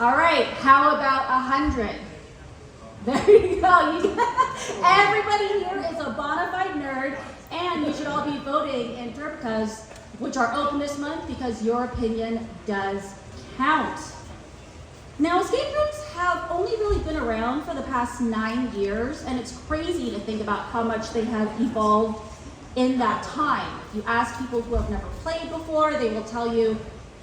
All right, how about 100? There you go. Everybody here is a bona fide nerd, and you should all be voting in Derpcas, which are open this month, because your opinion does count. Now, escape rooms have only really been around for the past 9 years, and it's crazy to think about how much they have evolved in that time. If you ask people who have never played before, they will tell you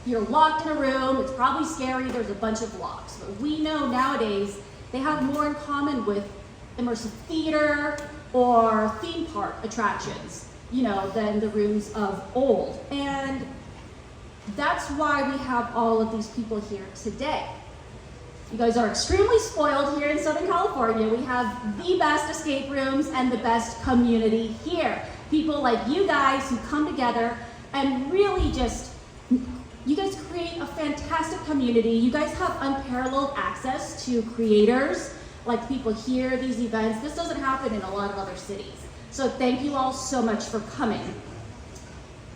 you're locked in a room, it's probably scary, there's a bunch of locks. But we know nowadays they have more in common with immersive theater or theme park attractions, than the rooms of old. And that's why we have all of these people here today. You guys are extremely spoiled here in Southern California. We have the best escape rooms and the best community here. People like you guys who come together and really you guys create a fantastic community. You guys have unparalleled access to creators, like people here, these events. This doesn't happen in a lot of other cities. So thank you all so much for coming.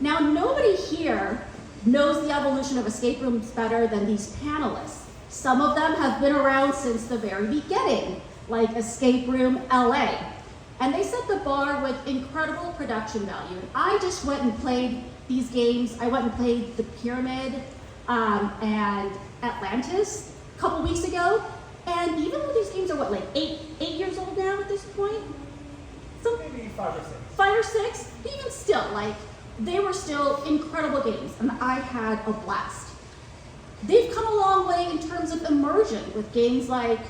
Now, nobody here knows the evolution of escape rooms better than these panelists. Some of them have been around since the very beginning, like Escape Room LA. And they set the bar with incredible production value. And I just went and played these games. I went and played The Pyramid and Atlantis a couple weeks ago. And even though these games are eight years old now at this point? Maybe 5 or 6. 5 or 6? Even still, they were still incredible games, and I had a blast. They've come a long way in terms of immersion with games like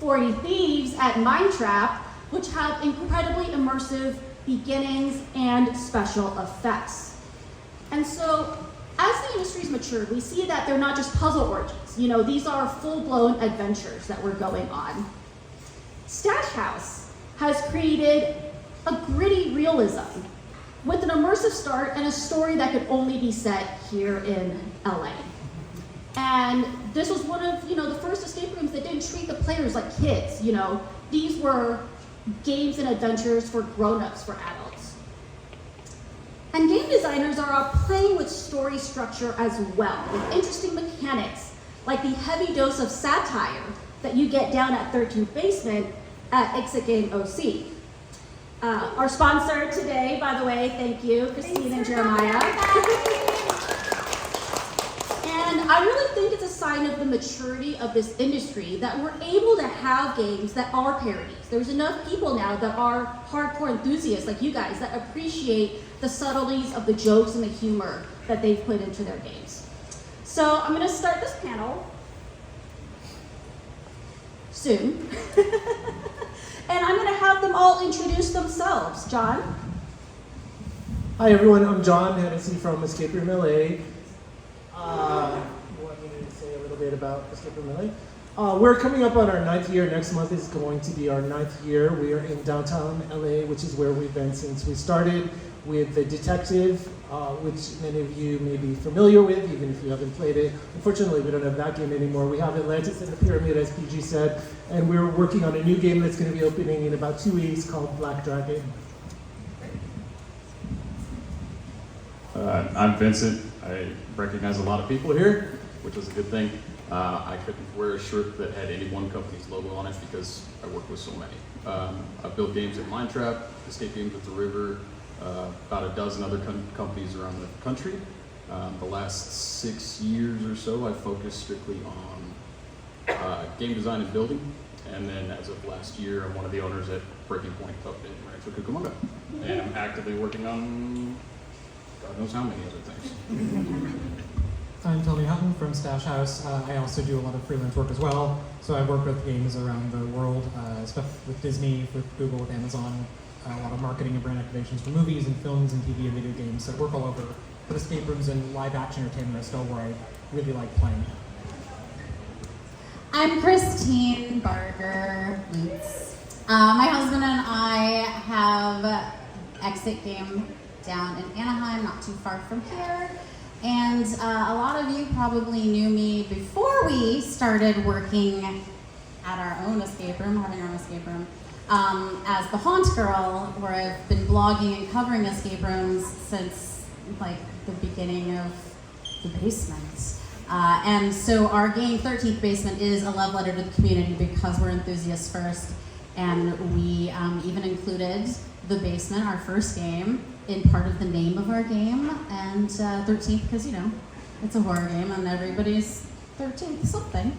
40 Thieves at Mine Trap, which have incredibly immersive beginnings and special effects. And so, as the industry's matured, we see that they're not just puzzle orgies. These are full-blown adventures that we're going on. Stash House has created a gritty realism with an immersive start and a story that could only be set here in LA. And this was one of, the first escape rooms that didn't treat the players like kids. These were games and adventures for grown-ups, for adults. And game designers are playing with story structure as well, with interesting mechanics, like the heavy dose of satire that you get down at 13th Basement at Exit Game OC. Our sponsor today, by the way, thank you, Christine and Jeremiah. And I really think it's a sign of the maturity of this industry that we're able to have games that are parodies. There's enough people now that are hardcore enthusiasts like you guys that appreciate the subtleties of the jokes and the humor that they've put into their games. So I'm gonna start this panel soon. And I'm gonna have them all introduce themselves. John? Hi everyone, I'm John Hennessy from Escape Room LA. You want me to say a little bit about Escape Room LA? We're coming up on our 9th year. Next month is going to be our 9th year. We are in downtown LA, which is where we've been since we started with The Detective, which many of you may be familiar with, even if you haven't played it. Unfortunately, we don't have that game anymore. We have Atlantis and the Pyramid, as PG said, and we're working on a new game that's going to be opening in about 2 weeks called Black Dragon. I'm Vincent. I recognize a lot of people here, which is a good thing. I couldn't wear a shirt that had any one company's logo on it because I work with so many. I've built games at Mine Trap, Escape Games at the River, about a dozen other companies around the country. The last 6 years or so, I focused strictly on game design and building. And then as of last year, I'm one of the owners at Breaking Point up in Rancho Cucamonga. And I'm actively working on God knows how many other things. I'm Tony Hutton from Stash House. I also do a lot of freelance work as well. So I work with games around the world, stuff with Disney, with Google, with Amazon, a lot of marketing and brand activations for movies and films and TV and video games that work all over. But escape rooms and live action entertainment are still where I really like playing. I'm Christine Barger Lutz. My husband and I have Exit Game down in Anaheim, not too far from here. And a lot of you probably knew me before we started working at our own escape room, having our own escape room, as the Haunt Girl, where I've been blogging and covering escape rooms since like the beginning of the basement. And so our game, 13th Basement, is a love letter to the community because we're enthusiasts first. And we even included the basement, our first game, in part of the name of our game. And 13th, because, you know, it's a horror game and everybody's 13th something.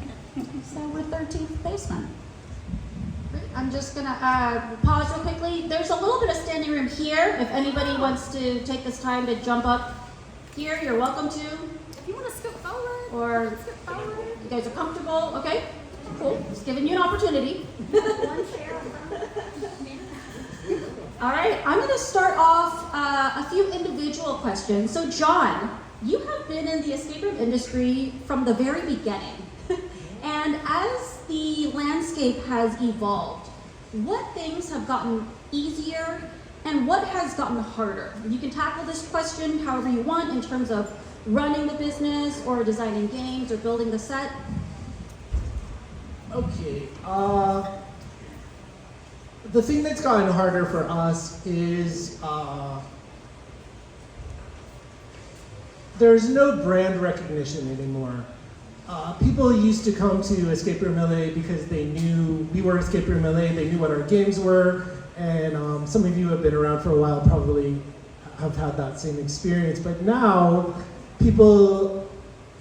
So we're 13th Basement. I'm just gonna pause real quickly. There's a little bit of standing room here. If anybody wants to take this time to jump up here, you're welcome to. If you want to scoot forward, Or scoot forward. you guys are comfortable, okay? Cool, just giving you an opportunity. One chair. All right, I'm gonna start off a few individual questions. So John, you have been in the escape room industry from the very beginning. And as the landscape has evolved, what things have gotten easier and what has gotten harder? You can tackle this question however you want in terms of running the business or designing games or building the set. Okay. The thing that's gotten harder for us is there's no brand recognition anymore. People used to come to Escape Room LA because they knew we were Escape Room LA, they knew what our games were, and some of you have been around for a while probably have had that same experience. But now, people,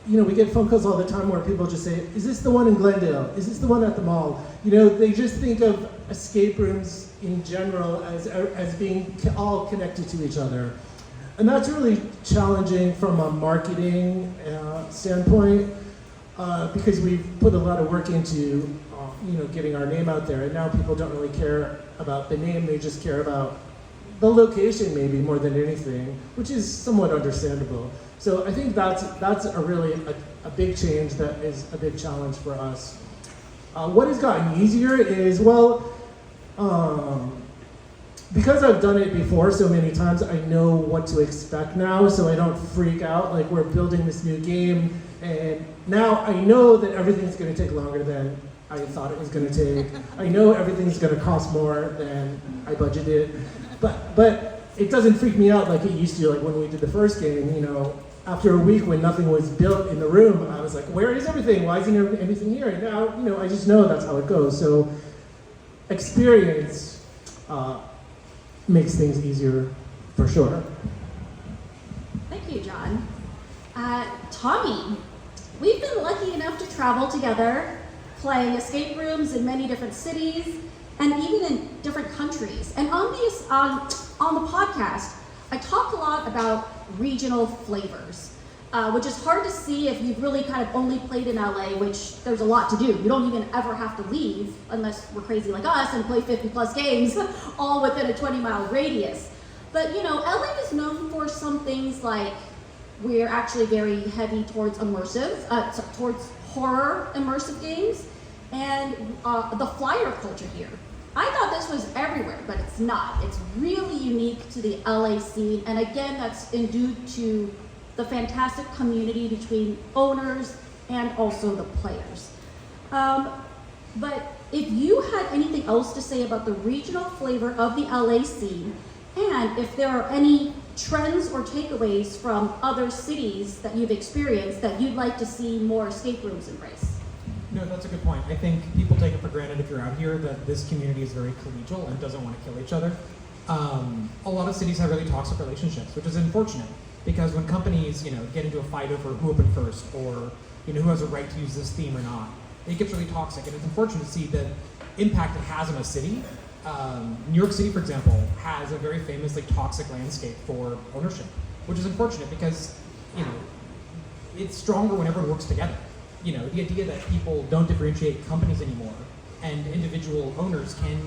you know, we get phone calls all the time where people just say, is this the one in Glendale? Is this the one at the mall? You know, they just think of escape rooms in general as being all connected to each other. And that's really challenging from a marketing standpoint. Because we've put a lot of work into, getting our name out there, and now people don't really care about the name; they just care about the location, maybe more than anything, which is somewhat understandable. So I think that's a really a big change that is a big challenge for us. What has gotten easier is because I've done it before so many times, I know what to expect now, so I don't freak out. Like, we're building this new game, and now I know that everything's going to take longer than I thought it was going to take. I know everything's going to cost more than I budgeted, but it doesn't freak me out like it used to. Like when we did the first game, after a week when nothing was built in the room, I was like, where is everything? Why isn't everything here? And now, I just know that's how it goes. So experience makes things easier for sure. Thank you, John. Tommy, we've been lucky enough to travel together, playing escape rooms in many different cities, and even in different countries. And on the podcast, I talk a lot about regional flavors, which is hard to see if you've really kind of only played in LA, which there's a lot to do. You don't even ever have to leave, unless we're crazy like us and play 50 plus games, all within a 20-mile radius. But LA is known for some things like we're actually very heavy towards towards horror immersive games, and the flyer culture here. I thought this was everywhere, but it's not. It's really unique to the LA scene, and again, that's due to the fantastic community between owners and also the players. But if you had anything else to say about the regional flavor of the LA scene, and if there are any trends or takeaways from other cities that you've experienced that you'd like to see more escape rooms embrace. No, that's a good point. I think people take it for granted if you're out here that this community is very collegial and doesn't want to kill each other. A lot of cities have really toxic relationships, which is unfortunate because when companies, get into a fight over who opened first or, who has a right to use this theme or not, it gets really toxic. And it's unfortunate to see the impact it has on a city. New York City, for example, has a very famous toxic landscape for ownership, which is unfortunate because, it's stronger when everyone works together. The idea that people don't differentiate companies anymore and individual owners can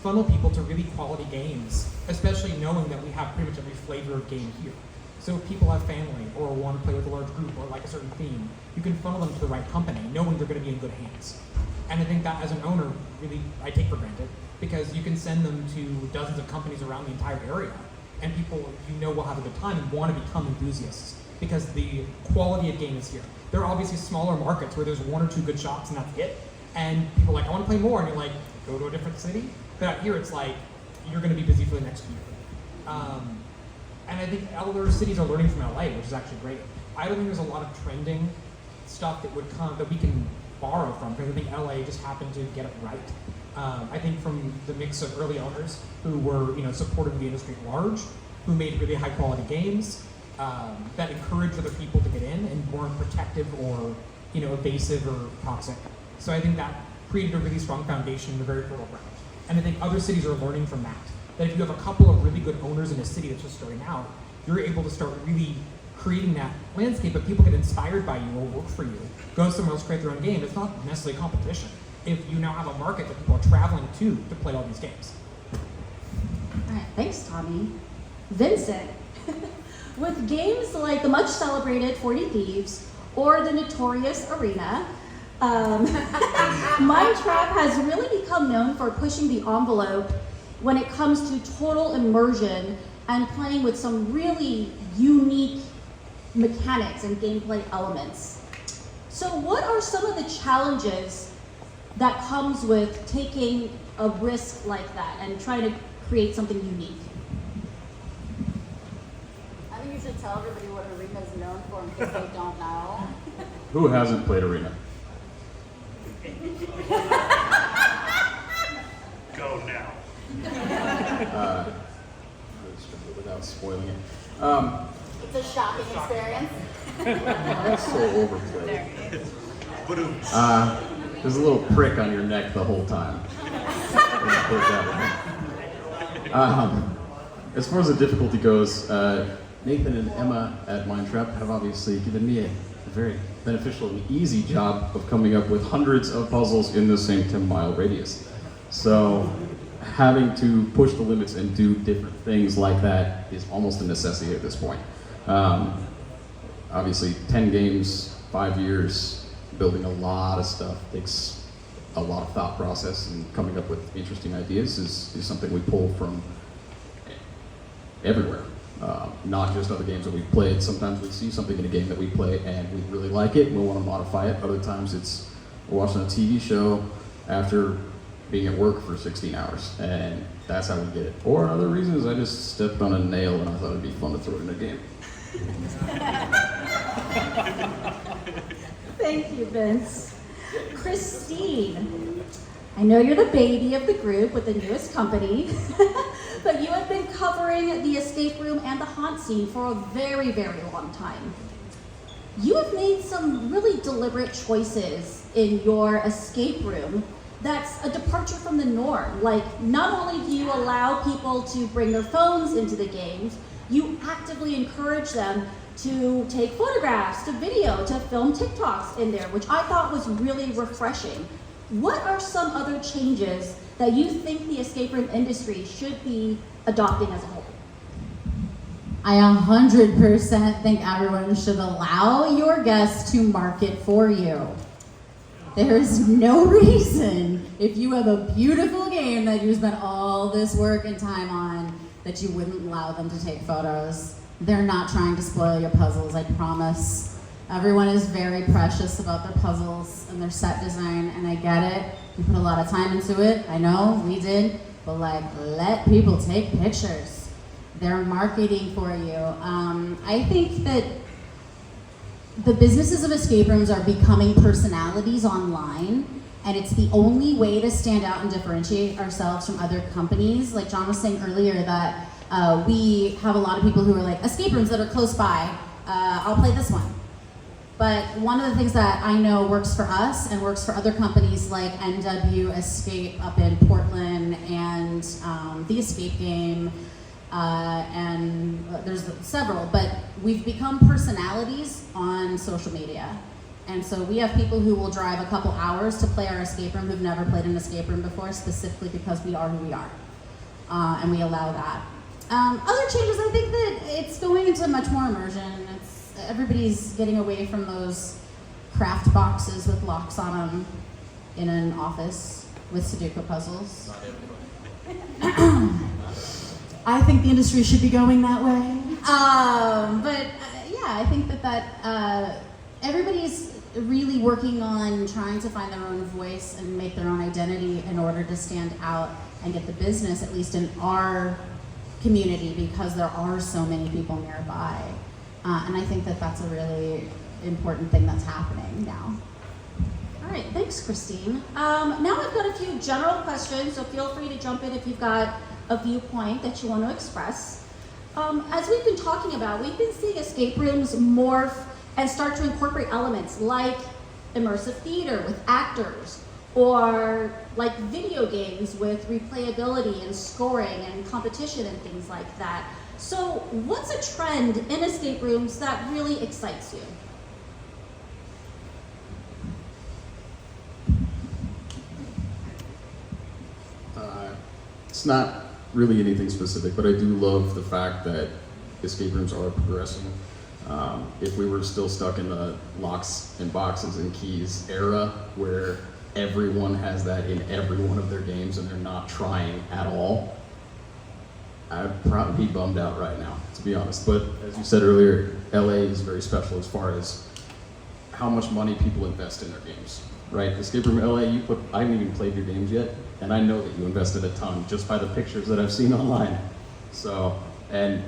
funnel people to really quality games, especially knowing that we have pretty much every flavor of game here. So if people have family or want to play with a large group or like a certain theme, you can funnel them to the right company, knowing they're going to be in good hands. And I think that as an owner, really, I take for granted because you can send them to dozens of companies around the entire area and people will have a good time and want to become enthusiasts because the quality of game is here. There are obviously smaller markets where there's one or two good shops and that's it. And people are like, I want to play more. And you're like, go to a different city. But out here, it's like, you're going to be busy for the next year. And I think other cities are learning from LA, which is actually great. I don't think there's a lot of trending stuff that would come that we can borrow from, because I think LA just happened to get it right. I think from the mix of early owners who were, supporting the industry at large, who made really high quality games that encouraged other people to get in and weren't protective or, evasive or toxic. So I think that created a really strong foundation in the very fertile ground. And I think other cities are learning from that. That if you have a couple of really good owners in a city that's just starting out, you're able to start really creating that landscape that people get inspired by you or work for you, go somewhere else, create their own game. It's not necessarily competition. If you now have a market that people are traveling to play all these games. All right, thanks, Tommy. Vincent, with games like the much celebrated 40 Thieves or the notorious Arena, Mindtrap has really become known for pushing the envelope when it comes to total immersion and playing with some really unique mechanics and gameplay elements. So what are some of the challenges that comes with taking a risk like that and trying to create something unique? I think you should tell everybody what Arena is known for in case they don't know. Who hasn't played Arena? Go now. Without spoiling it. It's a shocking experience. That's so overplayed. There's a little prick on your neck the whole time. As far as the difficulty goes, Nathan and Emma at Mindtrap have obviously given me a very beneficial and easy job of coming up with hundreds of puzzles in the same 10-mile radius. So having to push the limits and do different things like that is almost a necessity at this point. Obviously, 10 games, 5 years, building a lot of stuff takes a lot of thought process, and coming up with interesting ideas is something we pull from everywhere. Not just other games that we've played. Sometimes we see something in a game that we play and we really like it and we want to modify it. Other times it's we're watching a TV show after being at work for 16 hours, and that's how we get it. Or other reasons, I just stepped on a nail and I thought it'd be fun to throw it in a game. Thank you, Vince. Christine, I know you're the baby of the group with the newest company, but you have been covering the escape room and the haunt scene for a very, very long time. You have made some really deliberate choices in your escape room that's a departure from the norm. Like, not only do you allow people to bring their phones into the games, you actively encourage them to take photographs, to video, to film TikToks in there, which I thought was really refreshing. What are some other changes that you think the escape room industry should be adopting as a whole? I 100% think everyone should allow your guests to market for you. There's no reason, if you have a beautiful game that you spent all this work and time on, that you wouldn't allow them to take photos. They're not trying to spoil your puzzles, I promise. Everyone is very precious about their puzzles and their set design, and I get it. You put a lot of time into it, I know, we did, but let people take pictures. They're marketing for you. I think that the businesses of escape rooms are becoming personalities online, and it's the only way to stand out and differentiate ourselves from other companies. Like John was saying earlier, that we have a lot of people who are like, escape rooms that are close by, I'll play this one. But one of the things that I know works for us and works for other companies like NW Escape up in Portland and The Escape Game, and there's several, but we've become personalities on social media. And so we have people who will drive a couple hours to play our escape room who've never played an escape room before, specifically because we are who we are. And we allow that. Other changes, I think that it's going into much more immersion. Everybody's getting away from those craft boxes with locks on them in an office with Sudoku puzzles. I think the industry should be going that way. Yeah, I think that everybody's really working on trying to find their own voice and make their own identity in order to stand out and get the business, at least in our community, because there are so many people nearby. And I think that that's a really important thing that's happening now. All right, thanks, Christine. Now I've got a few general questions, so feel free to jump in if you've got a viewpoint that you want to express. As we've been talking about, we've been seeing escape rooms morph and start to incorporate elements like immersive theater with actors, or like video games with replayability and scoring and competition and things like that. So what's a trend in escape rooms that really excites you? It's not really anything specific, but I do love the fact that escape rooms are progressing. If we were still stuck in the locks and boxes and keys era where everyone has that in every one of their games and they're not trying at all, I'd probably be bummed out right now, to be honest. But as you said earlier, LA is very special as far as how much money people invest in their games, right? Escape Room LA, I haven't even played your games yet, and I know that you invested a ton just by the pictures that I've seen online. So, and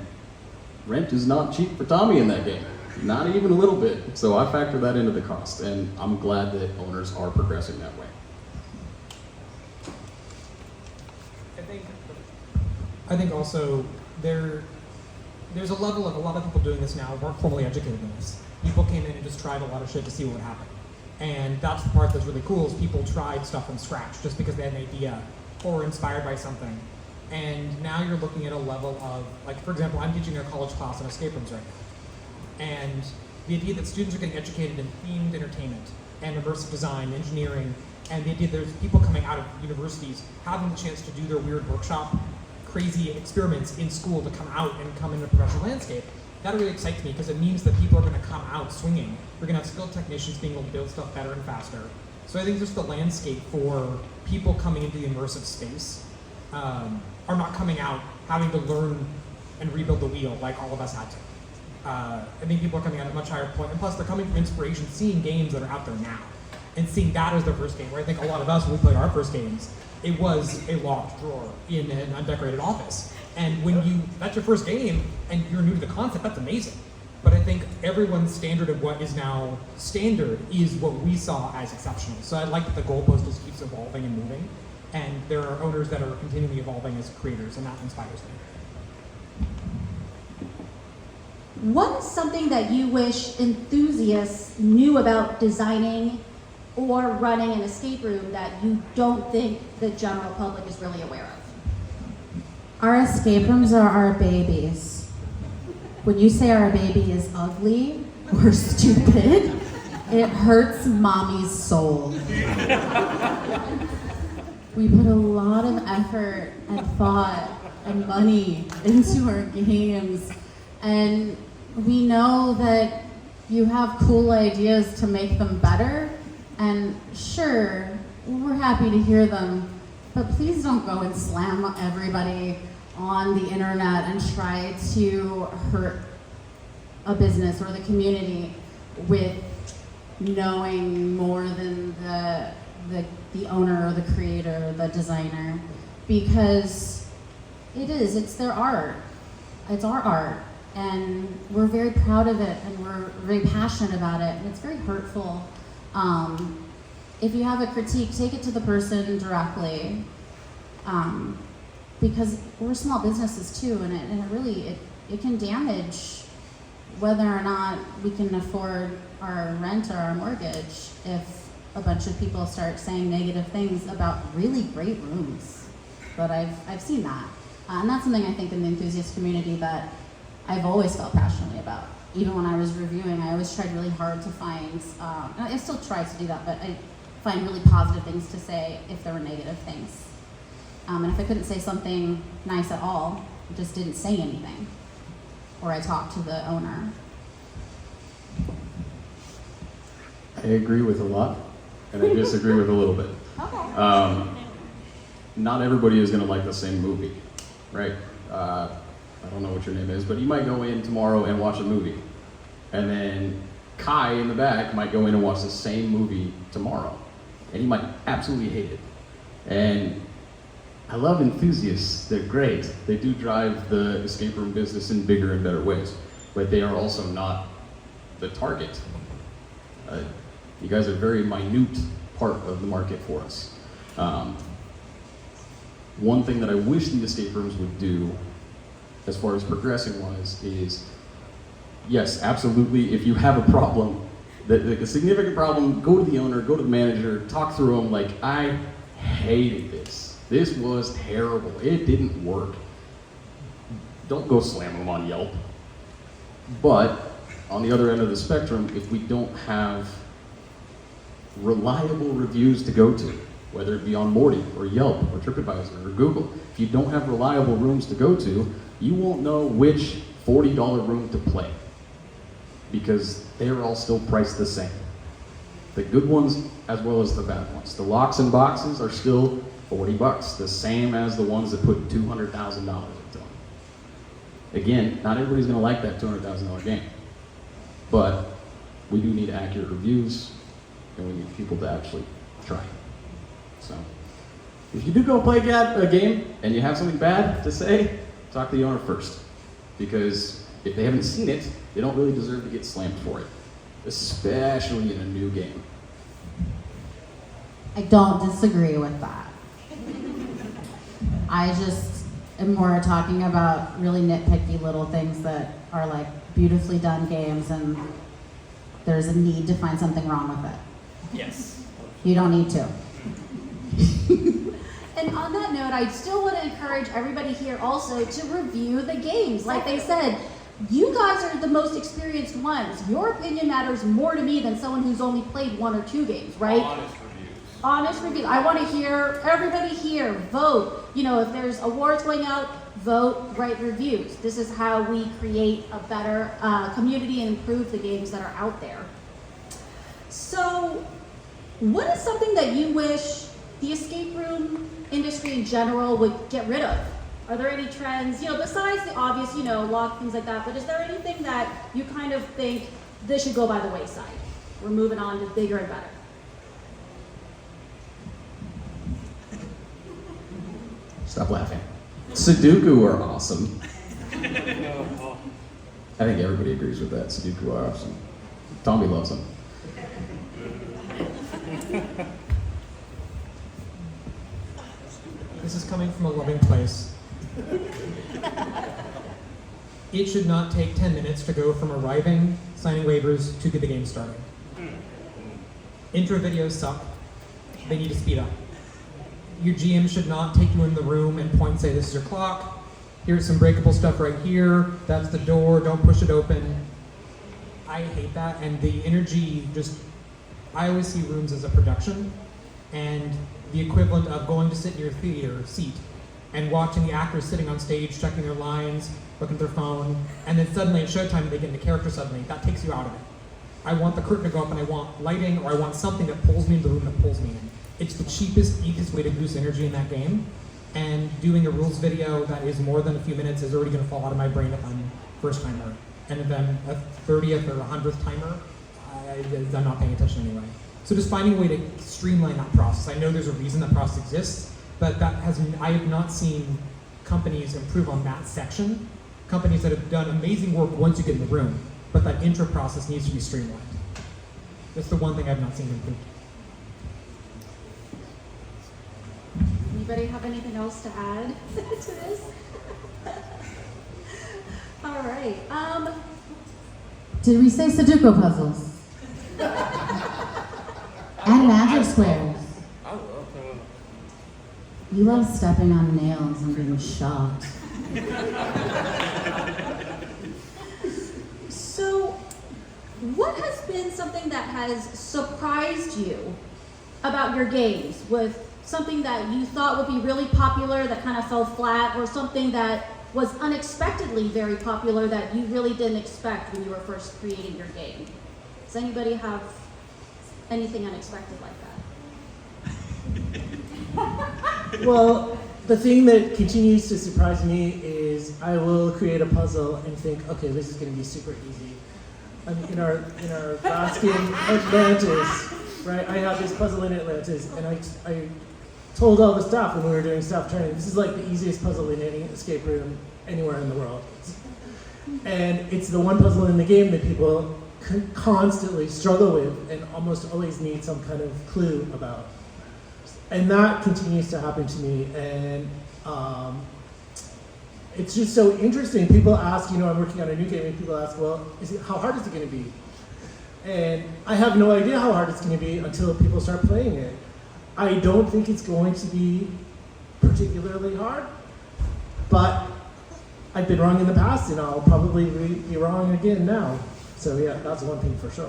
rent is not cheap for Tommy in that game, not even a little bit. So I factor that into the cost, and I'm glad that owners are progressing that way. I think also there's a level of a lot of people doing this now weren't formally educated in this. People came in and just tried a lot of shit to see what would happen. And that's the part that's really cool is people tried stuff from scratch just because they had an idea or were inspired by something. And now you're looking at a level of, like, for example, I'm teaching a college class on escape rooms right now. And the idea that students are getting educated in themed entertainment and immersive design, engineering, and the idea that there's people coming out of universities having the chance to do their weird workshop, crazy experiments in school to come out and come into the professional landscape, that really excites me because it means that people are going to come out swinging. We're going to have skilled technicians being able to build stuff better and faster. So I think just the landscape for people coming into the immersive space are not coming out having to learn and rebuild the wheel like all of us had to. I think people are coming out at a much higher point, and plus they're coming from inspiration, seeing games that are out there now, and seeing that as their first game. Where I think a lot of us, when we played our first games, it was a locked drawer in an undecorated office. And when that's your first game and you're new to the concept, that's amazing. But I think everyone's standard of what is now standard is what we saw as exceptional. So I like that the goalpost just keeps evolving and moving. And there are owners that are continually evolving as creators, and that inspires me. What is something that you wish enthusiasts knew about designing or running an escape room that you don't think the general public is really aware of? Our escape rooms are our babies. When you say our baby is ugly or stupid, it hurts mommy's soul. We put a lot of effort and thought and money into our games, and we know that you have cool ideas to make them better, and sure, we're happy to hear them, but please don't go and slam everybody on the internet and try to hurt a business or the community with knowing more than the owner or the creator, the designer, because it's their art. It's our art, and we're very proud of it, and we're very passionate about it, and it's very hurtful. If you have a critique, take it to the person directly, because we're small businesses too, and it really can damage whether or not we can afford our rent or our mortgage if a bunch of people start saying negative things about really great rooms. But I've seen that, and that's something I think in the enthusiast community that I've always felt passionately about. Even when I was reviewing, I always tried really hard to find, I still try to do that, but I find really positive things to say if there were negative things. And if I couldn't say something nice at all, I just didn't say anything. Or I talked to the owner. I agree with a lot, and I disagree with a little bit. Okay. Not everybody is going to like the same movie, right? I don't know what your name is, but you might go in tomorrow and watch a movie. And then Kai in the back might go in and watch the same movie tomorrow. And he might absolutely hate it. And I love enthusiasts. They're great. They do drive the escape room business in bigger and better ways. But they are also not the target. You guys are a very minute part of the market for us. One thing that I wish the escape rooms would do, as far as progressing wise, is yes, absolutely, if you have a problem, a significant problem, go to the owner, go to the manager, talk through them. Like, I hated this. This was terrible. It didn't work. Don't go slam them on Yelp. But on the other end of the spectrum, if we don't have reliable reviews to go to, whether it be on Morty or Yelp or TripAdvisor or Google, if you don't have reliable rooms to go to, you won't know which $40 room to play, because they're all still priced the same. The good ones as well as the bad ones. The locks and boxes are still $40, the same as the ones that put $200,000 into them. Again, not everybody's gonna like that $200,000 game, but we do need accurate reviews, and we need people to actually try. So, if you do go play a game and you have something bad to say, talk to the owner first, because if they haven't seen it, they don't really deserve to get slammed for it, especially in a new game. I don't disagree with that. I just am more talking about really nitpicky little things that are like beautifully done games, and there's a need to find something wrong with it. Yes. You don't need to. And on that note, I still want to encourage everybody here also to review the games. Like they said, you guys are the most experienced ones. Your opinion matters more to me than someone who's only played 1 or 2 games, right? Honest reviews. Honest reviews. I want to hear everybody here vote. You know, if there's awards going out, vote, write reviews. This is how we create a better community and improve the games that are out there. So, what is something that you wish the escape room industry in general would get rid of? Are there any trends, you know, besides the obvious, you know, lock, things like that, but is there anything that you kind of think this should go by the wayside? We're moving on to bigger and better. Stop laughing. Sudoku are awesome. I think everybody agrees with that. Sudoku are awesome. Tommy loves them. This is coming from a loving place. It should not take 10 minutes to go from arriving, signing waivers, to get the game started. Intro videos suck. They need to speed up. Your GM should not take you in the room and point and say, this is your clock, here's some breakable stuff right here, that's the door, don't push it open. I hate that, and the energy just, I always see rooms as a production, and the equivalent of going to sit in your theater seat and watching the actors sitting on stage, checking their lines, looking at their phone, and then suddenly at showtime they get into character suddenly. That takes you out of it. I want the curtain to go up and I want lighting, or I want something that pulls me into the room that pulls me in. It's the cheapest, easiest way to boost energy in that game, and doing a rules video that is more than a few minutes is already going to fall out of my brain if I'm first timer. And if I'm a 30th or 100th timer, I'm not paying attention anyway. So just finding a way to streamline that process. I know there's a reason that process exists, but I have not seen companies improve on that section. Companies that have done amazing work once you get in the room, but that intro process needs to be streamlined. That's the one thing I've not seen improved. Anybody have anything else to add to this? All right. Did we say Sudoku puzzles? And magic squares. I love them. You love stepping on nails and being shocked. So, what has been something that has surprised you about your games? With something that you thought would be really popular that kind of fell flat, or something that was unexpectedly very popular that you really didn't expect when you were first creating your game? Does anybody have anything unexpected like that? Well, the thing that continues to surprise me is I will create a puzzle and think, okay, this is going to be super easy. In our last game, Atlantis, right? I have this puzzle in Atlantis, and I told all the staff when we were doing staff training, this is like the easiest puzzle in any escape room anywhere in the world. And it's the one puzzle in the game that people constantly struggle with and almost always need some kind of clue about. And that continues to happen to me, and it's just so interesting. People ask, I'm working on a new game, and people ask, well, how hard is it going to be? And I have no idea how hard it's going to be until people start playing it. I don't think it's going to be particularly hard, but I've been wrong in the past, and I'll probably be wrong again now. So yeah, that's one thing for sure.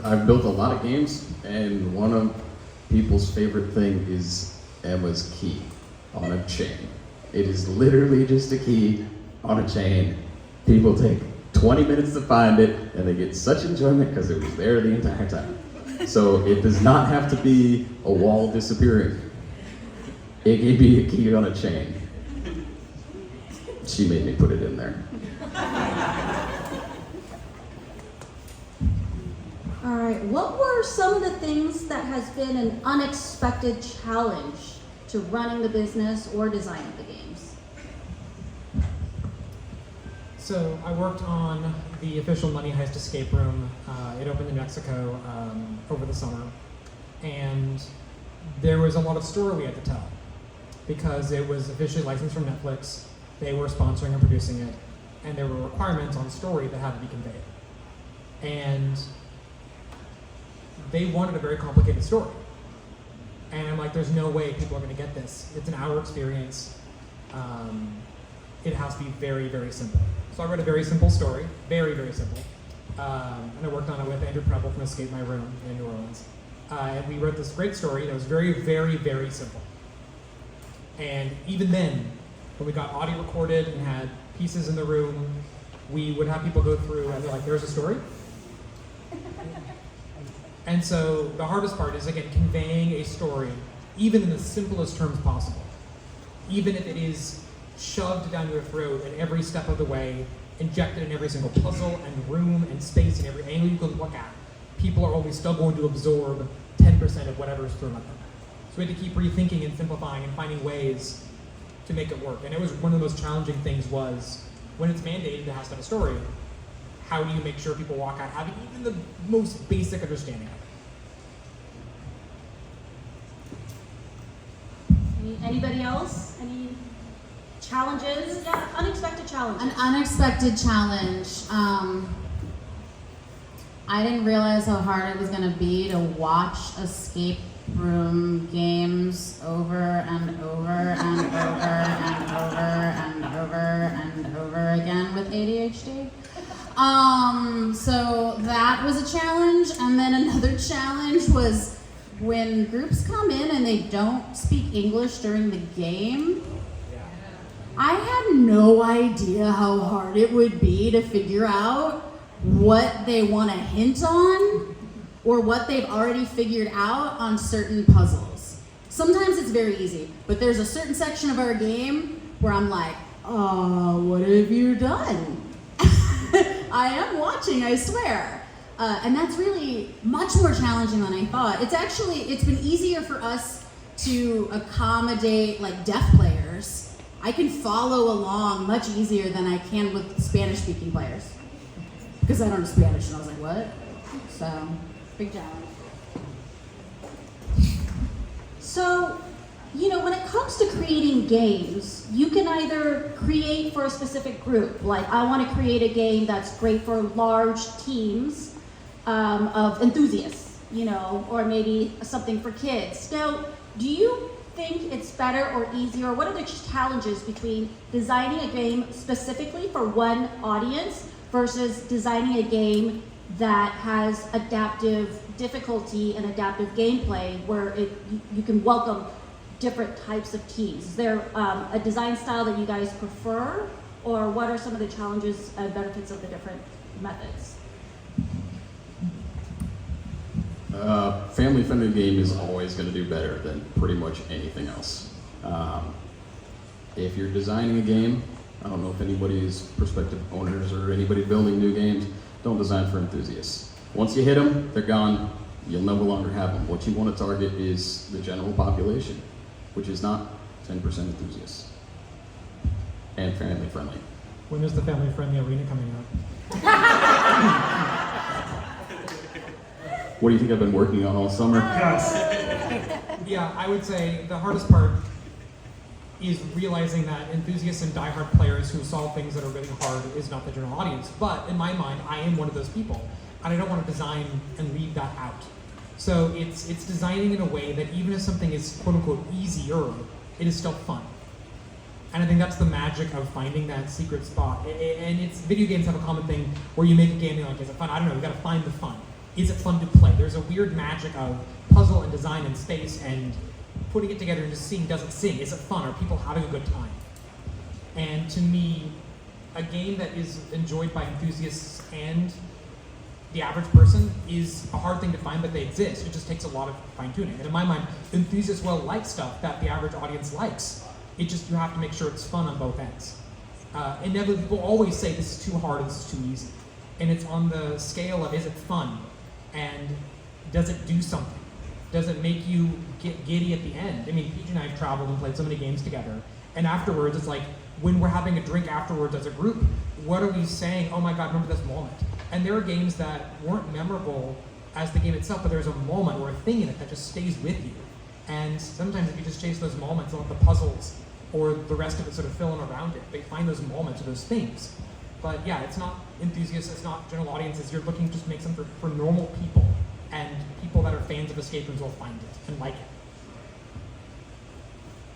I've built a lot of games, and one of people's favorite thing is Emma's key on a chain. It is literally just a key on a chain. People take 20 minutes to find it, and they get such enjoyment because it was there the entire time. So it does not have to be a wall disappearing. It can be a key on a chain. She made me put it in there. All right, what were some of the things that has been an unexpected challenge to running the business or designing the games? So I worked on the official Money Heist escape room. It opened in Mexico over the summer, and there was a lot of story we had to tell because it was officially licensed from Netflix. They were sponsoring and producing it, and there were requirements on story that had to be conveyed. And they wanted a very complicated story. And I'm like, there's no way people are going to get this. It's an hour experience. It has to be very, very simple. So I wrote a very simple story, very, very simple. And I worked on it with Andrew Preble from Escape My Room in New Orleans. And we wrote this great story that was very, very, very simple. And even then, when we got audio recorded and had pieces in the room, we would have people go through and they're like, there's a story? And so the hardest part is, again, conveying a story, even in the simplest terms possible. Even if it is shoved down your throat at every step of the way, injected in every single puzzle and room and space and every angle you can look at, people are always still going to absorb 10% of whatever is thrown at them. So we had to keep rethinking and simplifying and finding ways to make it work. And it was one of the most challenging things was, when it's mandated it has to have a story, how do you make sure people walk out having even the most basic understanding of it? Anybody else? Any challenges? Yeah, unexpected challenges. An unexpected challenge. I didn't realize how hard it was going to be to watch escape room games over and over and over and over and over and over again with ADHD. So that was a challenge, and then another challenge was when groups come in and they don't speak English during the game. I had no idea how hard it would be to figure out what they want to hint on or what they've already figured out on certain puzzles. Sometimes it's very easy, but there's a certain section of our game where I'm like, what have you done? I am watching, I swear. And that's really much more challenging than I thought. It's been easier for us to accommodate like deaf players. I can follow along much easier than I can with Spanish-speaking players. Because I don't know Spanish, and I was like, what? So, big challenge. So, when it comes to creating games, you can either create for a specific group, like I want to create a game that's great for large teams of enthusiasts, or maybe something for kids. Now, do you think it's better or easier, what are the challenges between designing a game specifically for one audience versus designing a game that has adaptive difficulty and adaptive gameplay where you can welcome different types of teams? Is there a design style that you guys prefer, or what are some of the challenges and benefits of the different methods? Family-friendly game is always going to do better than pretty much anything else. If you're designing a game, I don't know if anybody's prospective owners or anybody building new games, don't design for enthusiasts. Once you hit them, they're gone. You'll no longer have them. What you want to target is the general population, which is not 10% enthusiasts. and family friendly. When is the family-friendly arena coming out? What do you think I've been working on all summer? Yeah, I would say the hardest part is realizing that enthusiasts and diehard players who solve things that are really hard is not the general audience. But in my mind, I am one of those people, and I don't want to design and leave that out. So it's designing in a way that even if something is quote-unquote easier, it is still fun. And I think that's the magic of finding that secret spot. And it's video games have a common thing where you make a game and you're like, is it fun? I don't know, you gotta find the fun. Is it fun to play? There's a weird magic of puzzle and design and space and putting it together and just seeing, does it sing? Is it fun? Are people having a good time? And to me, a game that is enjoyed by enthusiasts and the average person is a hard thing to find, but they exist. It just takes a lot of fine tuning. And in my mind, enthusiasts will like stuff that the average audience likes. It just, you have to make sure it's fun on both ends. Inevitably, people always say this is too hard or this is too easy. And it's on the scale of, is it fun? And does it do something? Does it make you get giddy at the end? I mean, Peih-Gee and I have traveled and played so many games together. And afterwards, it's like, when we're having a drink afterwards as a group, what are we saying? Oh my God, remember this moment. And there are games that weren't memorable as the game itself, but there's a moment or a thing in it that just stays with you. And sometimes if you just chase those moments and let the puzzles or the rest of it sort of fill in around it, they find those moments or those things. But yeah, it's not enthusiasts, it's not general audiences. You're looking to just make something for normal people, and people that are fans of escape rooms will find it and like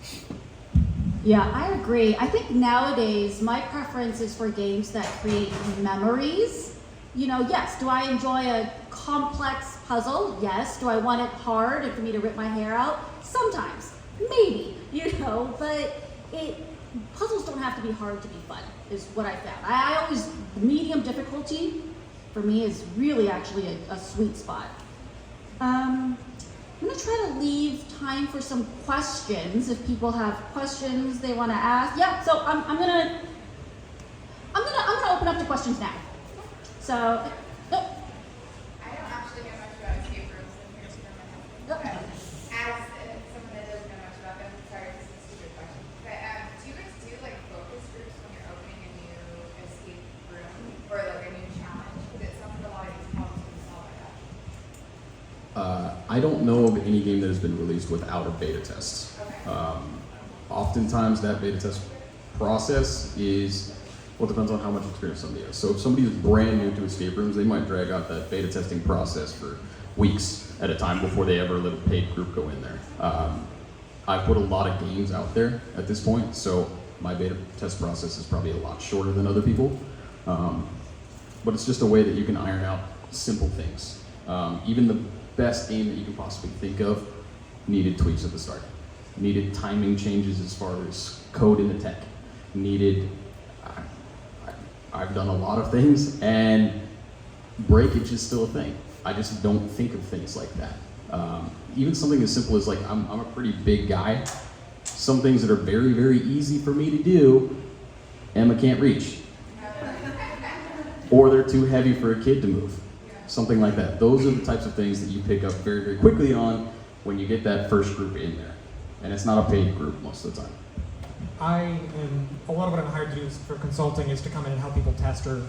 it. Yeah, I agree. I think nowadays my preference is for games that create memories. You know, yes, do I enjoy a complex puzzle? Yes. Do I want it hard and for me to rip my hair out? Sometimes, maybe, you know, but puzzles don't have to be hard to be fun, is what I found. I always, medium difficulty for me is really actually a sweet spot. I'm gonna try to leave time for some questions if people have questions they want to ask. Yeah, so I'm gonna open up to questions now. So, I don't actually know much about escape rooms, and here's where my husband. But as someone that doesn't know much about them, sorry, this is a stupid question. But do you guys do like focus groups when you're opening a new escape room or like a new challenge? Because it sounds like a lot of these problems can be solved by that. I don't know of any game that has been released without a beta test. Okay. Oftentimes that beta test process is, well, it depends on how much experience somebody has. So if somebody is brand new to escape rooms, they might drag out that beta testing process for weeks at a time before they ever let a paid group go in there. I've put a lot of games out there at this point, so my beta test process is probably a lot shorter than other people. But it's just a way that you can iron out simple things. Even the best game that you can possibly think of needed tweaks at the start. Needed timing changes as far as code in the tech. Needed, I've done a lot of things, and breakage is still a thing. I just don't think of things like that. Even something as simple as like, I'm a pretty big guy. Some things that are very, very easy for me to do, Emma can't reach. Or they're too heavy for a kid to move. Something like that. Those are the types of things that you pick up very, very quickly on when you get that first group in there. And it's not a paid group most of the time. A lot of what I'm hired to do for consulting is to come in and help people test, or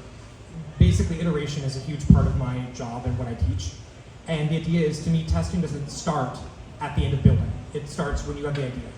basically iteration is a huge part of my job and what I teach. And the idea is, to me, testing doesn't start at the end of building. It starts when you have the idea.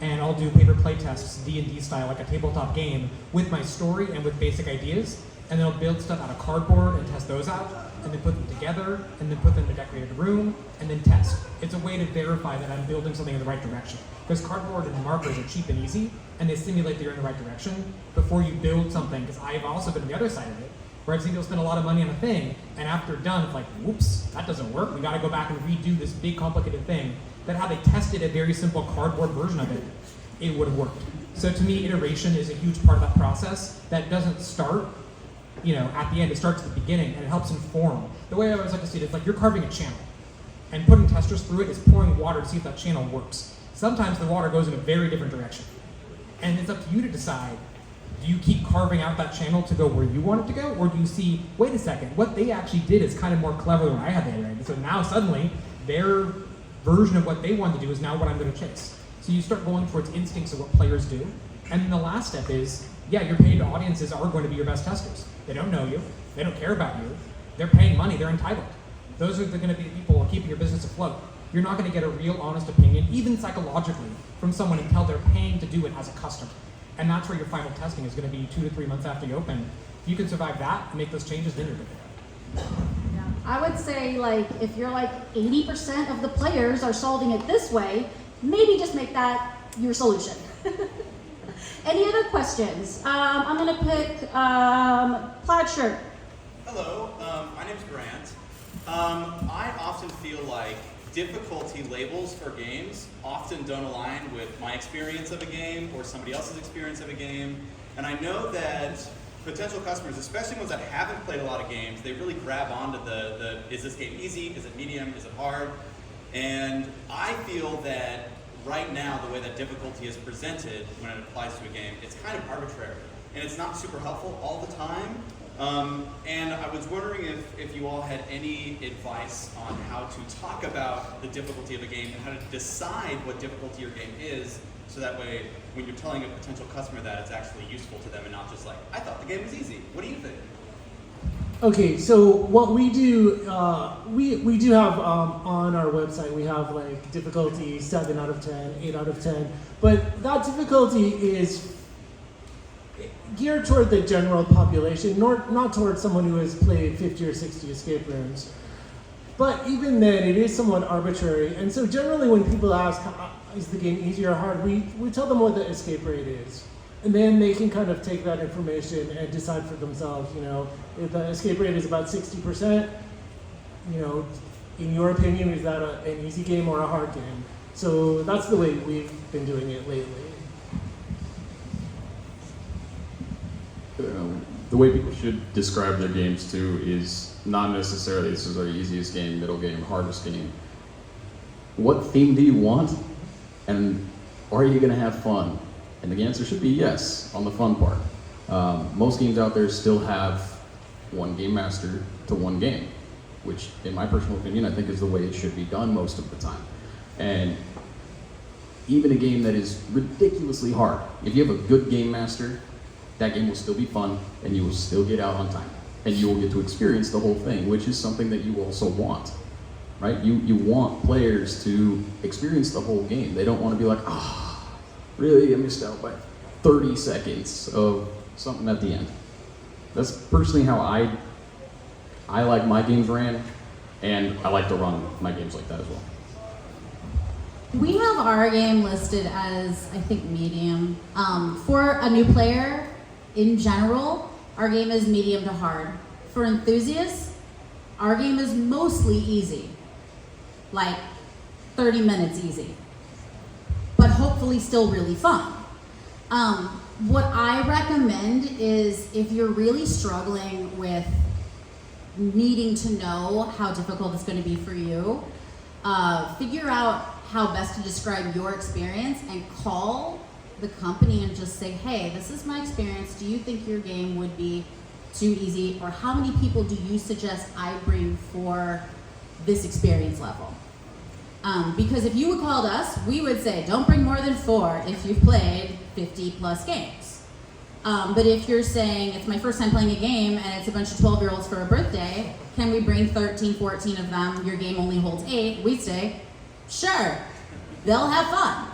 And I'll do paper play tests, D&D style, like a tabletop game, with my story and with basic ideas. And then I'll build stuff out of cardboard and test those out, and then put them together, and then put them in a decorated room, and then test. It's a way to verify that I'm building something in the right direction. Because cardboard and markers are cheap and easy, and they simulate that you're in the right direction before you build something. Because I've also been on the other side of it, where I've seen people spend a lot of money on a thing, and after done, it's like, whoops, that doesn't work. We gotta go back and redo this big complicated thing. That had they tested a very simple cardboard version of it, it would have worked. So to me, iteration is a huge part of that process that doesn't start, you know, at the end. It starts at the beginning, and it helps inform. The way I always like to see it is like you're carving a channel, and putting testers through it is pouring water to see if that channel works. Sometimes the water goes in a very different direction, and it's up to you to decide, do you keep carving out that channel to go where you want it to go, or do you see, wait a second, what they actually did is kind of more clever than I had to do. So now suddenly, their version of what they wanted to do is now what I'm going to chase. So you start going towards instincts of what players do, And then the last step is, yeah, your paid audiences are going to be your best testers. They don't know you. They don't care about you. They're paying money. They're entitled. Those are going to be the people who are keeping your business afloat. You're not going to get a real honest opinion, even psychologically, from someone until they're paying to do it as a customer. And that's where your final testing is going to be 2 to 3 months after you open. If you can survive that and make those changes, then you're good to go. Yeah. I would say, like, if you're like 80% of the players are solving it this way, maybe just make that your solution. Any other questions? I'm gonna pick plaid shirt. Hello, my name's Grant. I often feel like difficulty labels for games often don't align with my experience of a game or somebody else's experience of a game. And I know that potential customers, especially ones that haven't played a lot of games, they really grab onto the is this game easy, is it medium, is it hard? And I feel that right now, the way that difficulty is presented when it applies to a game, it's kind of arbitrary. And it's not super helpful all the time. And I was wondering if you all had any advice on how to talk about the difficulty of a game and how to decide what difficulty your game is, so that way when you're telling a potential customer that, it's actually useful to them and not just like, I thought the game was easy. What do you think? Okay, so what we do, we do have on our website, we have like difficulty 7 out of 10, 8 out of 10, but that difficulty is geared toward the general population, not towards someone who has played 50 or 60 escape rooms. But even then, it is somewhat arbitrary, and so generally when people ask, is the game easy or hard, we tell them what the escape rate is. And then they can kind of take that information and decide for themselves, you know, if the escape rate is about 60%, you know, in your opinion, is that an easy game or a hard game? So that's the way we've been doing it lately. The way people should describe their games too is not necessarily this is our easiest game, middle game, hardest game. What theme do you want? And are you going to have fun? And the answer should be yes on the fun part. Most games out there still have one game master to one game, which in my personal opinion, I think is the way it should be done most of the time. And even a game that is ridiculously hard, if you have a good game master, that game will still be fun and you will still get out on time. And you will get to experience the whole thing, which is something that you also want, right? You want players to experience the whole game. They don't want to be like, really, I missed out by 30 seconds of something at the end. That's personally how I like my games ran, and I like to run my games like that as well. We have our game listed as, I think, medium. For a new player, in general, our game is medium to hard. For enthusiasts, our game is mostly easy. Like 30 minutes easy. But hopefully still really fun. What I recommend is if you're really struggling with needing to know how difficult it's going to be for you, figure out how best to describe your experience and call the company and just say, hey, this is my experience. Do you think your game would be too easy? Or how many people do you suggest I bring for this experience level? Because if you called us, we would say, don't bring more than 4 if you've played 50 plus games. But if you're saying, it's my first time playing a game and it's a bunch of 12-year-olds for a birthday, can we bring 13, 14 of them? Your game only holds 8. We say, sure, they'll have fun.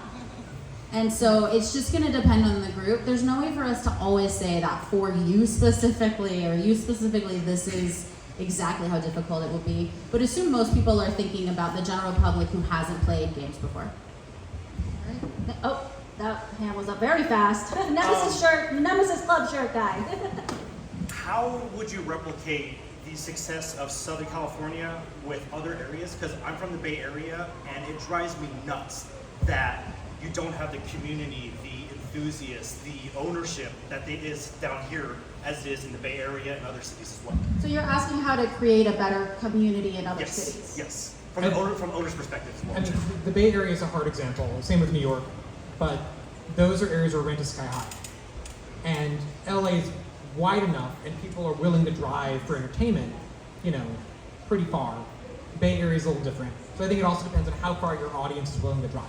And so it's just gonna depend on the group. There's no way for us to always say that for you specifically, or you specifically, this is exactly how difficult it will be. But assume most people are thinking about the general public who hasn't played games before. Oh, that hand was up very fast. Nemesis Club shirt guy. How would you replicate the success of Southern California with other areas? Because I'm from the Bay Area, and it drives me nuts that you don't have the community, the enthusiasts, the ownership that it is down here as it is in the Bay Area and other cities as well. So you're asking how to create a better community in other Yes, cities? yes. From owner's perspective as well. I mean, the Bay Area is a hard example, same with New York, but those are areas where rent is sky high. And LA is wide enough and people are willing to drive for entertainment, you know, pretty far. Bay Area is a little different. So I think it also depends on how far your audience is willing to drive.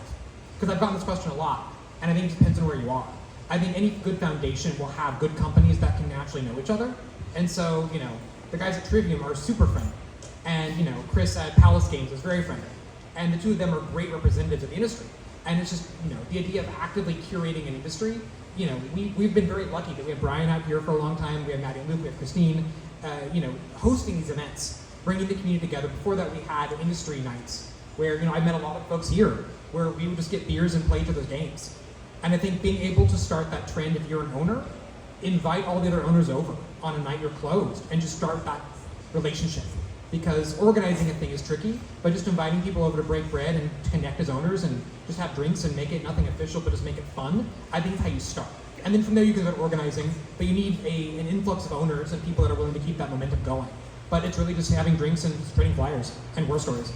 Because I've gotten this question a lot, and I think it depends on where you are. I think any good foundation will have good companies that can naturally know each other. And so, the guys at Trivium are super friendly. And, Chris at Palace Games is very friendly. And the two of them are great representatives of the industry. And it's just, the idea of actively curating an industry, we've been very lucky that we have Brian out here for a long time, we have Maddie and Luke, we have Christine, hosting these events, bringing the community together. Before that, we had industry nights where, I met a lot of folks here where we would just get beers and play each other's games. And I think being able to start that trend, if you're an owner, invite all the other owners over on a night you're closed and just start that relationship. Because organizing a thing is tricky, but just inviting people over to break bread and to connect as owners and just have drinks and make it nothing official, but just make it fun, I think is how you start. And then from there you can start organizing, but you need an influx of owners and people that are willing to keep that momentum going. But it's really just having drinks and spreading flyers and war stories.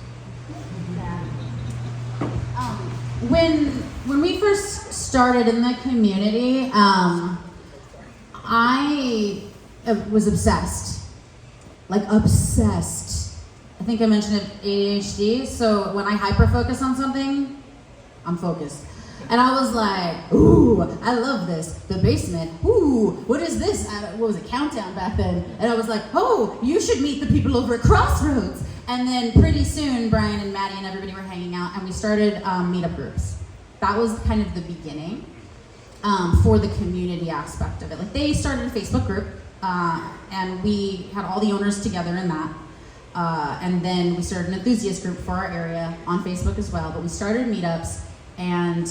When we first started in the community, I was obsessed. Like obsessed. I think I mentioned it, ADHD, so when I hyper-focus on something, I'm focused. And I was like, ooh, I love this. The basement, ooh, what is this? What was it, Countdown back then? And I was like, oh, you should meet the people over at Crossroads. And then pretty soon, Brian and Maddie and everybody were hanging out, and we started meetup groups. That was kind of the beginning for the community aspect of it. Like they started a Facebook group, and we had all the owners together in that. And then we started an enthusiast group for our area on Facebook as well. But we started meetups, and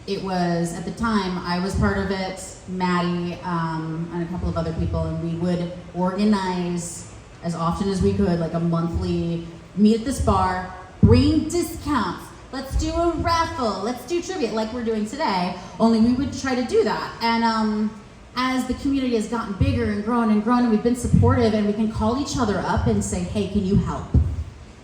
it was, at the time, I was part of it, Maddie, and a couple of other people, and we would organize as often as we could, like a monthly meet at this bar, bring discounts, let's do a raffle, let's do trivia, like we're doing today, only we would try to do that. And as the community has gotten bigger and grown, and we've been supportive, and we can call each other up and say, hey, can you help?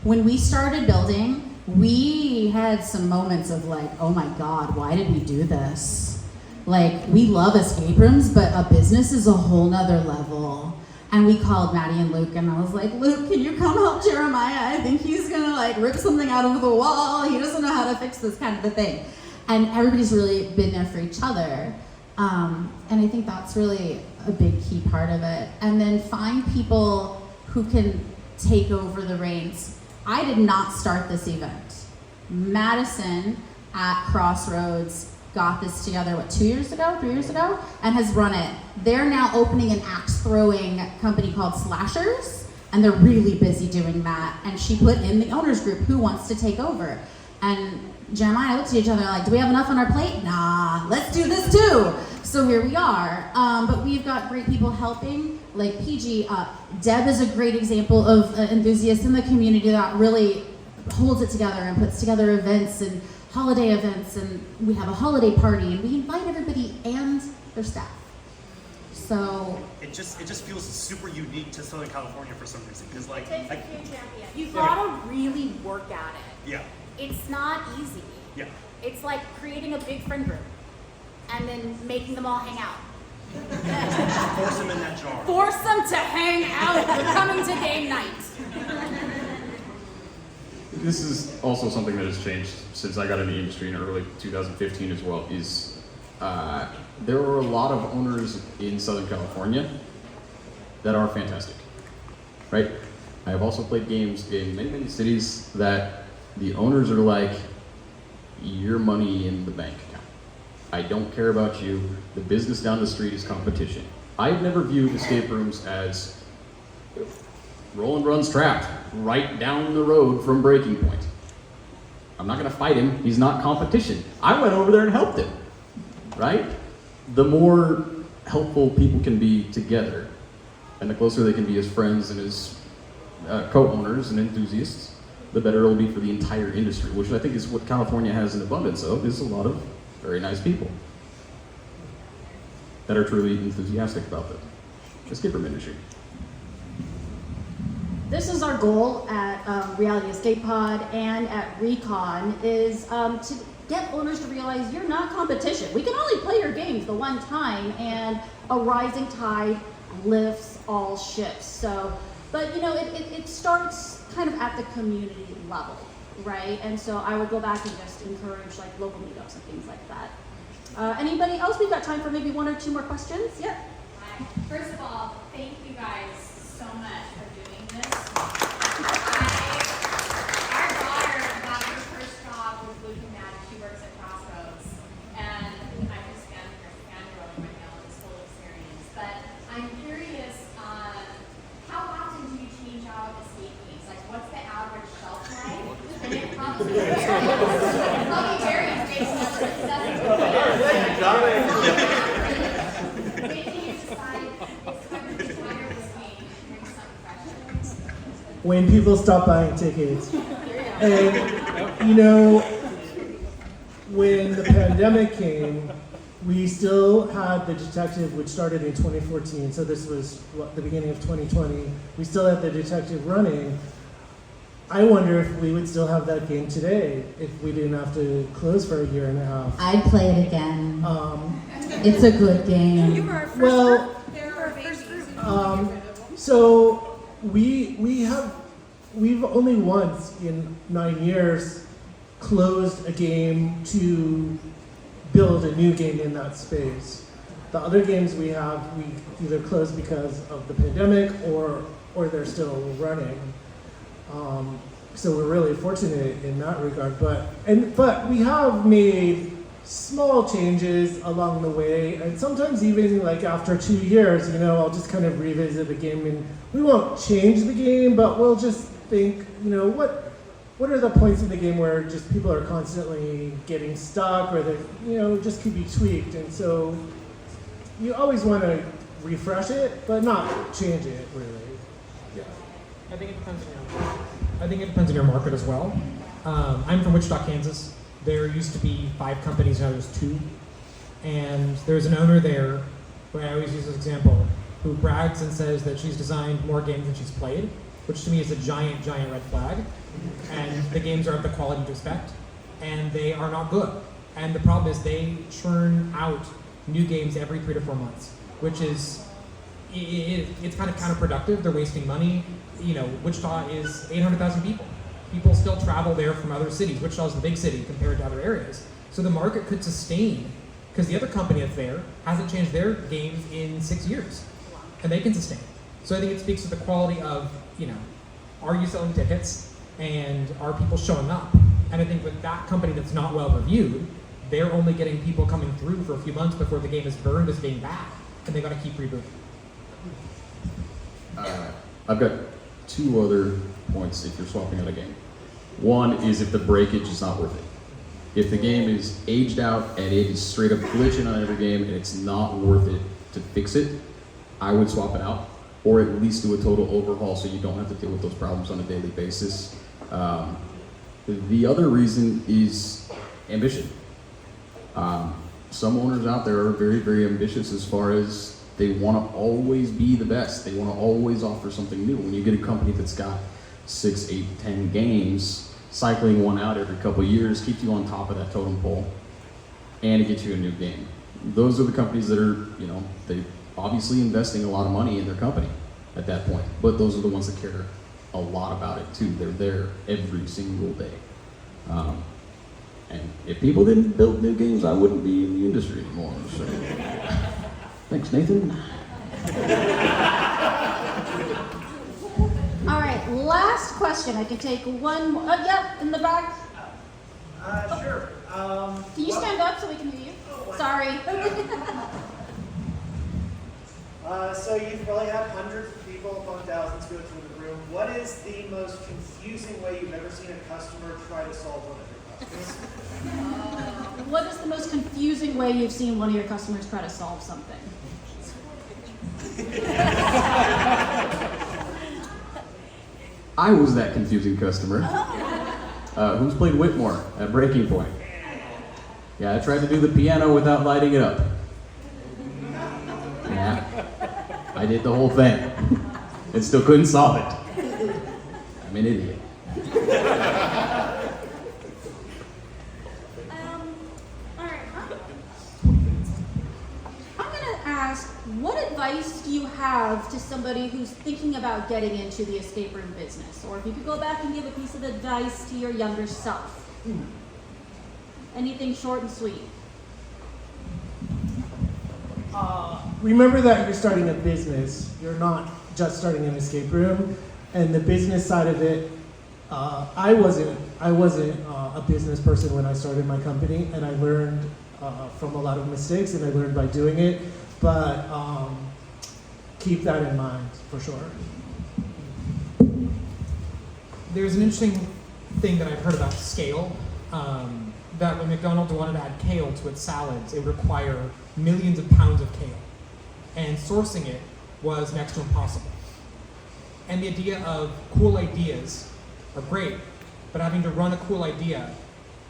When we started building, we had some moments of like, oh my God, why did we do this? Like, we love escape rooms, but a business is a whole nother level. And we called Maddie and Luke, and I was like, Luke, can you come help Jeremiah? I think he's gonna like rip something out of the wall. He doesn't know how to fix this kind of a thing. And everybody's really been there for each other. And I think that's really a big key part of it. And then find people who can take over the reins. I did not start this event. Madison at Crossroads got this together, 3 years ago, and has run it. They're now opening an axe throwing company called Slashers, and they're really busy doing that. And she put in the owners group, who wants to take over? And Jeremiah and I looked at each other like, do we have enough on our plate? Nah, let's do this too. So here we are. But we've got great people helping, like Peih-Gee. Deb is a great example of an enthusiast in the community that really holds it together and puts together events and holiday events, and we have a holiday party, and we invite everybody and their staff. So it just feels super unique to Southern California for some reason, because like It takes a few champions. You gotta really work at it. yeah, It's not easy. yeah. It's like creating a big friend group and then making them all hang out. Force them in that jar. Force them to hang out. They're coming to game night. This is also something that has changed since I got in the industry in early 2015 as well, is there are a lot of owners in Southern California that are fantastic, right? I have also played games in many, many cities that the owners are like, your money in the bank account. I don't care about you. The business down the street is competition. I've never viewed escape rooms as Roland runs trapped right down the road from Breaking Point. I'm not gonna fight him, he's not competition. I went over there and helped him, right? The more helpful people can be together, and the closer they can be as friends and as co-owners and enthusiasts, the better it'll be for the entire industry, which I think is what California has an abundance of, is a lot of very nice people that are truly enthusiastic about the escape room industry. This is our goal at Reality Escape Pod and at Recon, is to get owners to realize you're not competition. We can only play your games the one time, and a rising tide lifts all ships. So, but you know, it starts kind of at the community level, right? And so I would go back and just encourage like local meetups and things like that. Anybody else? We've got time for maybe 1 or 2 more questions. Yeah. Hi. First of all, thank you guys so much for doing this. Our daughter got her first job with Luke and Matt. She works at Crossroads. And I'm just fangirling right now with this whole experience. But I'm curious, how often do you change out escape games? Like, what's the average shelf life? And it probably varies. It probably varies based on the success. When people stop buying tickets. And, you know, when the pandemic came, we still had the detective, which started in 2014, so this was the beginning of 2020. We still had the detective running. I wonder if we would still have that game today if we didn't have to close for a year and a half. I'd play it again. It's a good game. You were our first Well, group. They were our first group. So we've only once in 9 years closed a game to build a new game in that space. The other games we either closed because of the pandemic or they're still running. So we're really fortunate in that regard. But we have made small changes along the way, and sometimes even like after 2 years, you know, I'll just kind of revisit the game, and we won't change the game, but we'll just think, you know, what are the points in the game where just people are constantly getting stuck, or they, you know, just could be tweaked, and so you always want to refresh it, but not change it really. Yeah. I think it depends on your market as well. I'm from Wichita, Kansas. There used to be 5 companies, now there's 2. And there's an owner there, who I always use as an example, who brags and says that she's designed more games than she's played, which to me is a giant, giant red flag. And the games are of the quality you expect, and they are not good. And the problem is they churn out new games every 3 to 4 months, which is, it's kind of counterproductive. They're wasting money. You know, Wichita is 800,000 people. People still travel there from other cities. Wichita is the big city compared to other areas. So the market could sustain, because the other company that's there hasn't changed their games in 6 years, and they can sustain. So I think it speaks to the quality of, you know, are you selling tickets, and are people showing up? And I think with that company that's not well reviewed, they're only getting people coming through for a few months before the game is burned as being bad, and they got to keep rebooting. I've got 2 other points if you're swapping out a game. One is if the breakage is not worth it. If the game is aged out and it is straight up glitching on every game and it's not worth it to fix it, I would swap it out, or at least do a total overhaul so you don't have to deal with those problems on a daily basis. The other reason is ambition. Some owners out there are very, very ambitious as far as they want to always be the best. They want to always offer something new. When you get a company that's got 6, 8, 10 games, cycling one out every couple of years keeps you on top of that totem pole, and it gets you a new game. Those are the companies that are, you know, they obviously investing a lot of money in their company at that point, but those are the ones that care a lot about it too. They're there every single day. And if people didn't build new games, I wouldn't be in the industry anymore. So. Thanks, Nathan. All right, last question. I can take one more. Oh, yeah, in the back. Sure. Can you stand up so we can hear you? Sorry. So you've probably had hundreds of people upon thousands go through the room. What is the most confusing way you've ever seen a customer try to solve one of your problems? What is the most confusing way you've seen one of your customers try to solve something? I was that confusing customer. Who's played Whitmore at Breaking Point? Yeah, I tried to do the piano without lighting it up. Yeah, I did the whole thing. And still couldn't solve it. I'm an idiot. All right. I'm gonna ask, what advice do you have to somebody who's thinking about getting into the escape room business? Or if you could go back and give a piece of advice to your younger self. Anything short and sweet. remember that you're starting a business. You're not just starting an escape room. And the business side of it, I wasn't a business person when I started my company, and I learned from a lot of mistakes, and I learned by doing it. But keep that in mind for sure. There's an interesting thing that I've heard about scale, that when McDonald's wanted to add kale to its salads, it would require millions of pounds of kale. And sourcing it was next to impossible. And the idea of cool ideas are great, but having to run a cool idea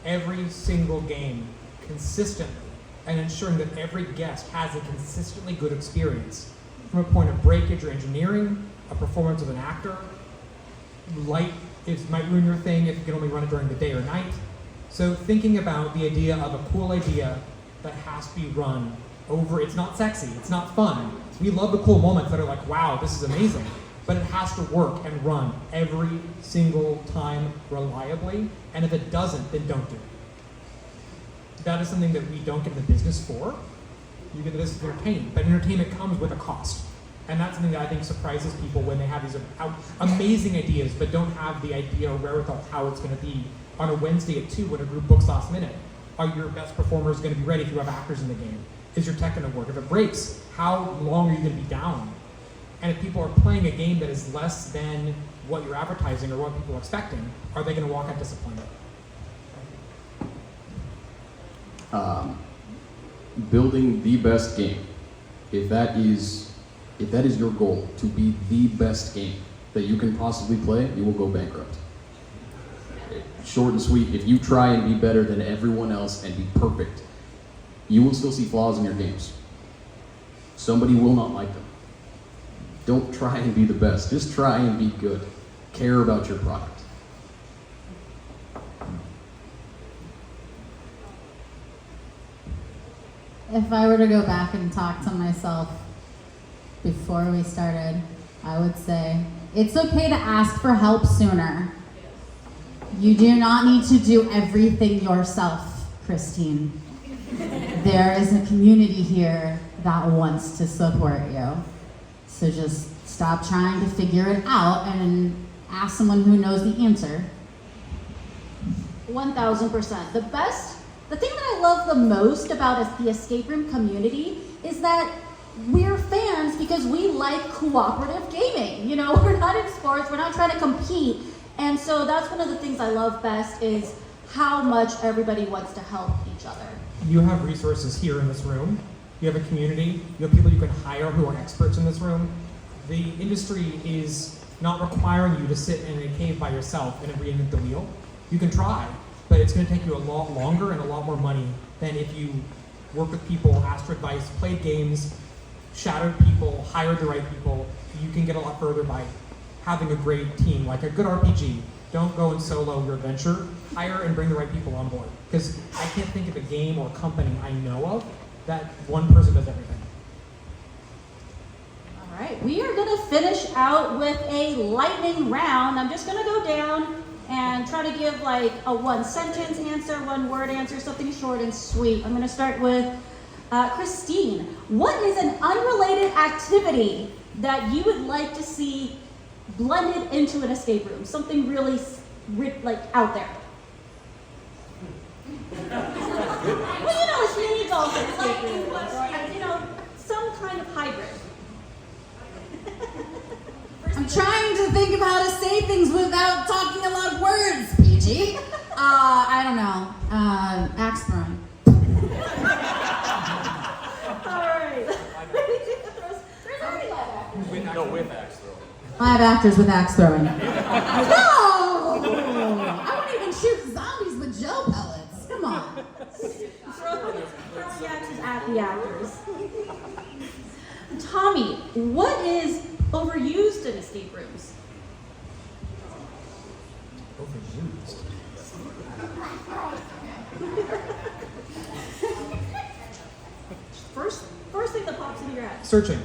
every single game consistently and ensuring that every guest has a consistently good experience from a point of breakage or engineering, a performance of an actor, light might ruin your thing if you can only run it during the day or night. So thinking about the idea of a cool idea that has to be run over, it's not sexy, it's not fun. We love the cool moments that are like, wow, this is amazing. But it has to work and run every single time reliably. And if it doesn't, then don't do it. That is something that we don't get in the business for. You get the business for entertainment, but entertainment comes with a cost. And that's something that I think surprises people when they have these amazing ideas, but don't have the idea or wherewithal how it's going to be on a Wednesday at 2 when a group books last minute. Are your best performers going to be ready if you have actors in the game? Is your tech going to work? If it breaks, how long are you going to be down? And if people are playing a game that is less than what you're advertising or what people are expecting, are they going to walk out disappointed? Building the best game. If that is your goal, to be the best game that you can possibly play, you will go bankrupt. Short and sweet, if you try and be better than everyone else and be perfect, you will still see flaws in your games. Somebody will not like them. Don't try and be the best, just try and be good. Care about your product. If I were to go back and talk to myself before we started, I would say, it's okay to ask for help sooner. You do not need to do everything yourself, Christine. There is a community here that wants to support you. So just stop trying to figure it out and ask someone who knows the answer. 1000%. The thing that I love the most about the escape room community is that we're fans because we like cooperative gaming. You know, we're not in sports, we're not trying to compete. And so that's one of the things I love best is how much everybody wants to help each other. You have resources here in this room. You have a community. You have people you can hire who are experts in this room. The industry is not requiring you to sit in a cave by yourself and reinvent the wheel. You can try, but it's going to take you a lot longer and a lot more money than if you work with people, asked for advice, played games, shadowed people, hired the right people. You can get a lot further by having a great team, like a good RPG. Don't go and solo your adventure. Hire and bring the right people on board. Because I can't think of a game or company I know of that one person does everything. All right, we are going to finish out with a lightning round. I'm just going to go down and try to give like a one-sentence answer, one-word answer, something short and sweet. I'm going to start with Christine. What is an unrelated activity that you would like to see blended into an escape room? Something really like out there. Well, you know, it's mini golf at escape rooms, or you know, some kind of hybrid. I'm trying to think of how to say things without talking a lot of words, Peih-Gee. I don't know. Axe throwing. All right. There's already live actors. No, with axe throwing. Live actors with axe throwing. No! I wouldn't even shoot zombies with Joe pellets. Come on. Throw the axes at the actors. Tommy, what is overused in escape rooms? Overused. First thing that pops into your head. Searching.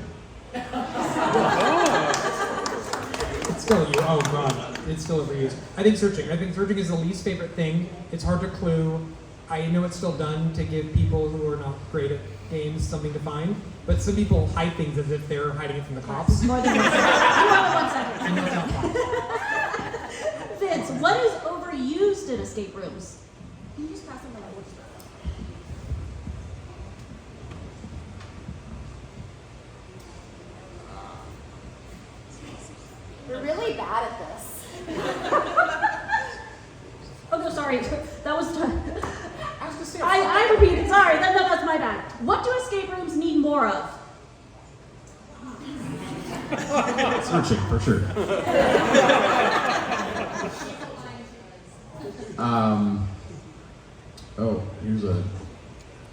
It's still you. Oh god, it's still overused. I think searching. Is the least favorite thing. It's hard to clue. I know it's still done to give people who are not great at games something to find. But some people hide things as if they're hiding it from the cops. More than 1 second. You have 1 second. And that's not fun. Vince, what is overused in escape rooms? Can you just pass them around? We're really bad at this. Oh no, sorry. That was. I was gonna say. I repeated. Sorry. That's my bad. What do escape rooms need more of? Searching for sure.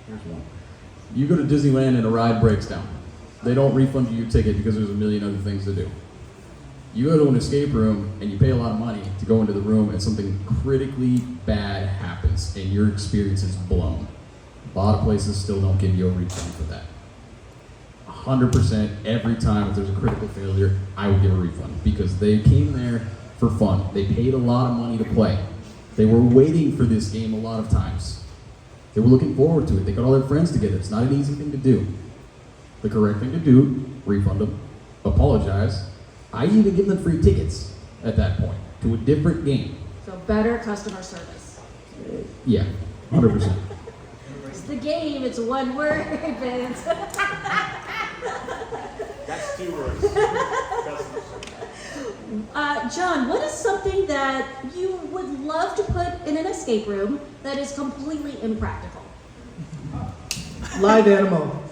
Here's one. You go to Disneyland and a ride breaks down. They don't refund you your ticket because there's a million other things to do. You go to an escape room and you pay a lot of money to go into the room and something critically bad happens and your experience is blown. A lot of places still don't give you a refund for that. 100% every time if there's a critical failure, I will give a refund because they came there for fun. They paid a lot of money to play. They were waiting for this game a lot of times. They were looking forward to it. They got all their friends together. It's not an easy thing to do. The correct thing to do, refund them, apologize. I even give them free tickets at that point to a different game. So better customer service. Yeah, 100%. It's the game. It's one word, Vince. That's 2 words. John, what is something that you would love to put in an escape room that is completely impractical? Live animal.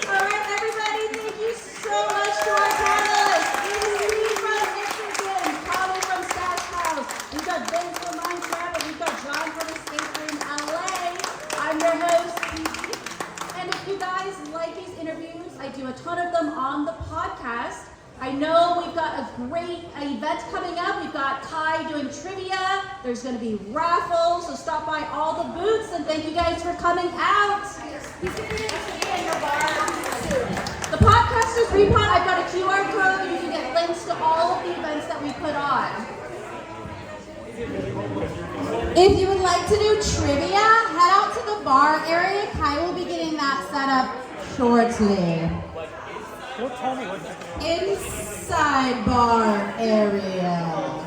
All right, everybody, thank you so much to our panelists. Steve from Michigan, Tommy from Stash House. We've got Vince from Minecraft, and we've got John from Escape Room LA. I'm your host, Peih-Gee. And if you guys like these interviews, I do a ton of them on the podcast. I know we've got a great event coming up. We've got Kai doing trivia. There's going to be raffles, so stop by all the booths, and thank you guys for coming out. The podcast is repod. I've got a QR code. You can get links to all of the events that we put on. If you would like to do trivia, head out to the bar area. Kai will be getting that set up shortly. Inside bar area.